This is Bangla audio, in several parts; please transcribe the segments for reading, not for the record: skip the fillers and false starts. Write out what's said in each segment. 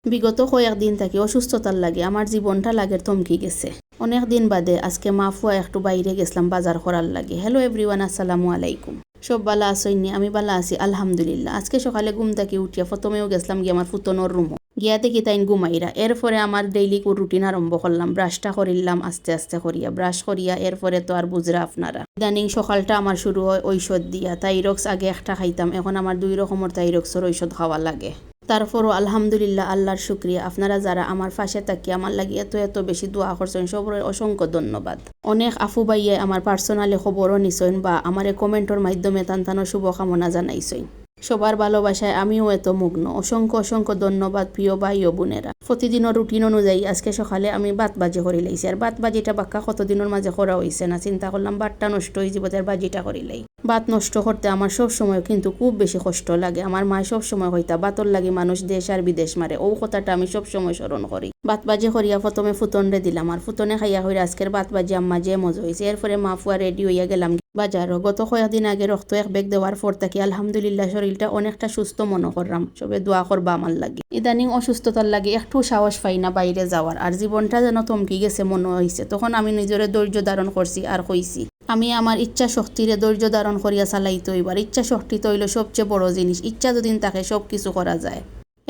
বিগত কয়েকদিন থেকে অসুস্থতার লাগে আমার জীবনটা লাগে থমকি গেছে। অনেক দিন বাদে আজকে মা ফুয়া একটু বাইরে গেছিলাম বাজার করার লাগে। হ্যালো এভরিওয়ান, আসসালামু আলাইকুম। সব বালা আসইনি? আমি বালা আছি আলহামদুলিল্লাহ। আজকে সকালে ঘুম থেকে উঠিয়া প্রথমেও গেছিলাম গিয়ে আমার ফুতনোর রুমও গিয়া দেখি তাইন ঘুমাইরা। এরপরে আমার ডেইলি রুটিন আরম্ভ করলাম। ব্রাশটা করিলাম আস্তে আস্তে করিয়া, ব্রাশ করিয়া এরপরে তো আর বুঝরা আপনারা ইদানিং সকালটা আমার শুরু হয় ঔষধ দিয়া। থাইরক্স আগে একটা খাইতাম, এখন আমার 2 রকমের থাইরক্সের ঔষধ খাওয়া লাগে। তারপরও আলহামদুলিল্লাহ, আল্লাহর শুক্রিয়া। আপনারা যারা আমার পাশে থাকি আমার লাগি এত এত বেশি দোয়া করছেন, সবরে অসংখ্য ধন্যবাদ। অনেক আফু বাইয়ে আমার পার্সোনালি খবরও নিছেন বা আমার কমেন্টের মাধ্যমে তান্তানোর শুভকামনা জানাইছেন। সবার ভালোবাসায় আমিও এত মুগ্ন। অসংখ্য অসংখ্য ধন্যবাদ প্রিয় ভাই ও বোনেরা। প্রতিদিনের রুটিন অনুযায়ী আজকে সকালে আমি বাত বাজি করে লাইছি। আর বাত বাজিটা বাক্কা কতদিনের মাঝে করা হয়েছে না, চিন্তা করলাম বাতটা নষ্ট হয়ে যাবে, তার বাজিটা করিলাই। বাত নষ্ট করতে আমার সব সময় কিন্তু খুব বেশি কষ্ট লাগে। আমার মা সব সময় হইতা বাতর লাগে মানুষ দেশ আর বিদেশ মারে, ও কথাটা আমি সব সময় স্মরণ করি। বাত বাজি করিয়া প্রথমে ফুতনরে দিলাম, আর ফুতনে খাইয়া হইলে আজকের বাত বাজি আম্মা যে মজা হয়েছে। এরপরে মা ফুয়া রেডি হইয়া গেলাম বাজারও। গত কয়েকদিন আগে রক্ত এক ব্যাগ দেওয়ার পর থাকি আলহামদুলিল্লাহ শরীরটা অনেকটা সুস্থ মনে করলাম। সবে দোয়া করবা আমার লাগে। ইদানিং অসুস্থতার লাগে একটু সাহস পাই না বাইরে যাওয়ার, আর জীবনটা যেন থমকি গেছে মনে হয়েছে। তখন আমি নিজের ধৈর্য ধারণ করছি আর কইছি আমি আমার ইচ্ছা শক্তিরে ধৈর্য ধারণ করিয়া চালাইতে হইবার। ইচ্ছা শক্তি তো হইল সবচেয়ে বড় জিনিস। ইচ্ছা যদি থাকে সব কিছু করা যায়।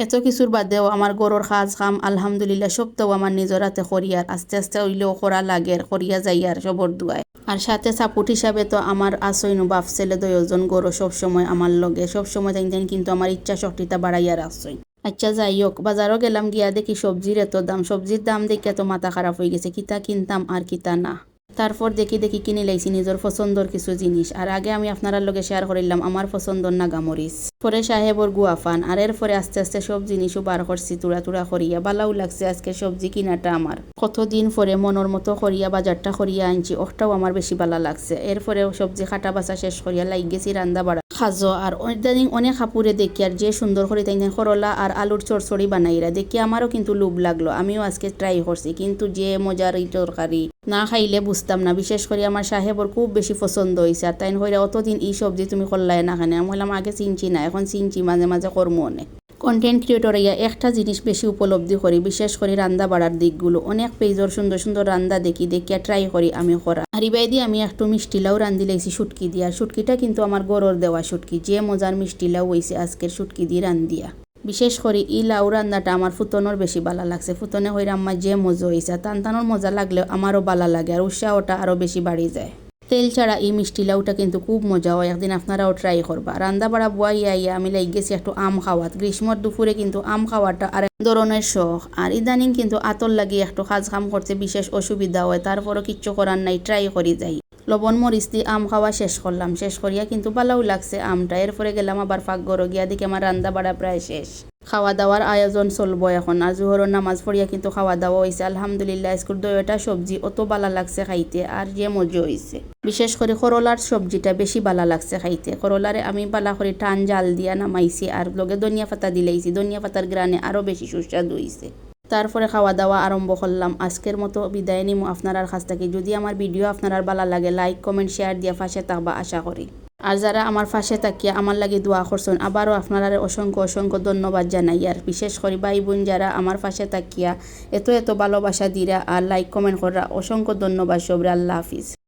এত কিছুর বাদেও আমার গরুর কাজ কাম আলহামদুলিল্লাহ সবটাও আমার নিজের হাতে করিয়ার আস্তে আস্তে হইলেও করা লাগে, করিয়া যাইয়ার সবর দুয়ায়। আর সাথে সাপোর্ট হিসাবে তো আমার আসইনু বাপ ছেলে 2 জন গরু সবসময় আমার লগে, সবসময় তাই কিন্তু আমার ইচ্ছা শক্তিটা বাড়াইয়া রাখছই। আচ্ছা যাই হোক, বাজারও গেলাম, গিয়া দেখি সবজির এত দাম। সবজির দাম দেখে তো মাথা খারাপ হয়ে গেছে, কিতা কিনতাম আর কিতা না। তারপর দেখি কিনে লাইছি নিজের পছন্দর কিছু জিনিস। আর আগে আমি আপনার লগে শেয়ার করিলাম আমার পছন্দর নাগামরিচ, পরে সাহেবর গুয়াফান, আর এরপরে আস্তে আস্তে সব জিনিসও বার করছি তুড়া তুড়া করিয়া। বালাও লাগছে আজকে সবজি কিনাটা আমার। কতদিন পরে মনের মতো করিয়া বাজারটা করিয়া আনছি, ওটাও আমার বেশি ভালো লাগছে। এরপরে সবজি কাটা বাছা শেষ করিয়া লাগ গেছি রান্দা বাড়া খাজো। আর ইদানিং অনেক কাপুরে দেখি আর যে সুন্দর করে তাই করলা আর আলুর চড়চড়ি বানাইরা দেখি আমারও কিন্তু লোভ লাগলো। আমিও আজকে ট্রাই করছি, কিন্তু যে মজার এই তরকারি না খাইলে বুঝতাম না। বিশেষ করে আমার সাহেবর খুব বেশি পছন্দ হয়েছে। আর তাই হইরা অতদিন এই সবজি তুমি করলাই না কেন? আমি বললাম আগে চিনছি না, এখন চিনছি, মাঝে মাঝে কর্ম অনেক। কন্টেন্ট ক্রিয়েটর ইয়া একটা জিনিস বেশি উপলব্ধি করি, বিশেষ করে রান্না বাড়ার দিকগুলো। অনেক পেজর সুন্দর সুন্দর রান্না দেখিয়া ট্রাই করি আমি করা। আর ইবাই দিয়ে আমি একটু মিষ্টি লাউ রান্ধি লাইছি শুটকি দিয়ে। আর শুটকিটা কিন্তু আমার গরুর দেওয়া শুটকি, যে মজার মিষ্টি লাউ হয়েছে আজকের শুটকি দিয়ে রান্ধিয়া। বিশেষ করে ই লাউ রান্নাটা আমার ফুতনোর বেশি ভালো লাগছে। ফুতনে হইরা আমার যে মজা হয়েছে, টানটানোর মজা লাগলেও আমারও ভালো লাগে, আর উৎসাহটা আরও বেশি বাড়ি যায়। তেল ছাড়া এই মিষ্টি লাউটা কিন্তু খুব মজা হয়, একদিন আপনারাও ট্রাই করবা। রান্না বাড়া বুয়াইয়া আইয়া আমি লাগ গেছি একটু আম খাওয়াত। গ্রীষ্মর দুপুরে কিন্তু আম খাওয়াটা আর ধরনের শখ। আর ইদানিং কিন্তু আতর লাগিয়ে একটু কাজ কাম করতে বিশেষ অসুবিধা হয়, তারপরও কিচ্ছু করার নাই, ট্রাই করি যাই। লবণ মরিচ দিয়ে আম খাওয়া শেষ করলাম। শেষ করিয়া কিন্তু ভালোও লাগছে আমটা। এরপরে গেলাম আবার পাকঘরে গিয়া দেখি আমার রান্না বাড়া প্রায় শেষ। খাওয়া দাওয়ার আয়োজন চলবো এখন। আর জোহরের নামাজ পড়িয়া কিন্তু খাওয়া দাওয়া হয়েছে আলহামদুলিল্লাহ। আজকের 2টা সবজি অত ভালো লাগছে খাইতে, আর যে মজা হয়েছে। বিশেষ করে করলার সবজিটা বেশি ভালো লাগছে খাইতে। করলারে আমি ভালো করে টান জাল দিয়া নামাইছি, আর লগে ধনিয়া পাতা দিলাইছি। ধনিয়া পাতার গ্রানে আরও বেশি সুস্বাদু হয়েছে। তারপরে খাওয়া দাওয়া আরম্ভ করলাম। আজকের মতো বিদায় নিমু আপনার কাছ থেকে। যদি আমার ভিডিও আপনার ভালো লাগে লাইক কমেন্ট শেয়ার দিয়া পাশে থাকবা আশা করি। আর যারা আমার পাশে থাকিয়া আমার লাগে দোয়া করছেন আবারও আপনারা অসংখ্য অসংখ্য ধন্যবাদ জানাই। আর বিশেষ করে ভাই বোন যারা আমার পাশে থাকিয়া এত এত ভালোবাসা দিরা আর লাইক কমেন্ট করা, অসংখ্য ধন্যবাদ সবরে। আল্লাহ হাফিজ।